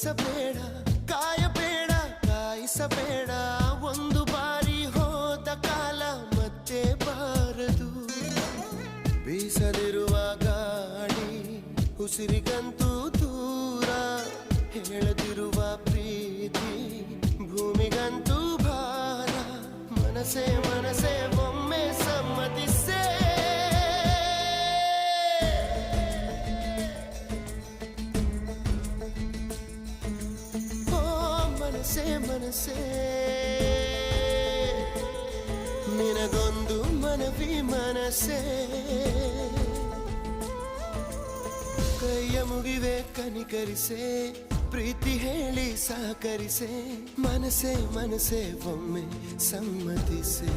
ಬಯಸಬೇಡ, ಕಾಯಬೇಡ, ಕಾಯಿಸಬೇಡ. ಒಂದು ಬಾರಿ ಹೋದ ಕಾಲ ಮತ್ತೆ ಬಾರದು. ಬೀಸದಿರುವ ಗಾಳಿ ಉಸಿರಿಗಂತೂ ದೂರ, ಹೇಳದಿರುವ ಪ್ರೀತಿ ಭೂಮಿಗಂತೂ ಭಾರ. ಮನಸೇ ಮನಸೇ ಒಮ್ಮೆ ಸಮ್ಮತಿಸೇ. ಮನಸೇ ಮನಸೇ ನಿನಗೊಂದು ಮನವಿ ಮನಸೇ. ಕೈಯ ಮುಗಿವೆ ಕನಿಕರಿಸೆ, ಪ್ರೀತಿ ಹೇಳಿ ಸಹಕರಿಸೆ. ಮನಸೇ ಮನಸೇ ಒಮ್ಮೆ ಸಮ್ಮತಿಸೆ.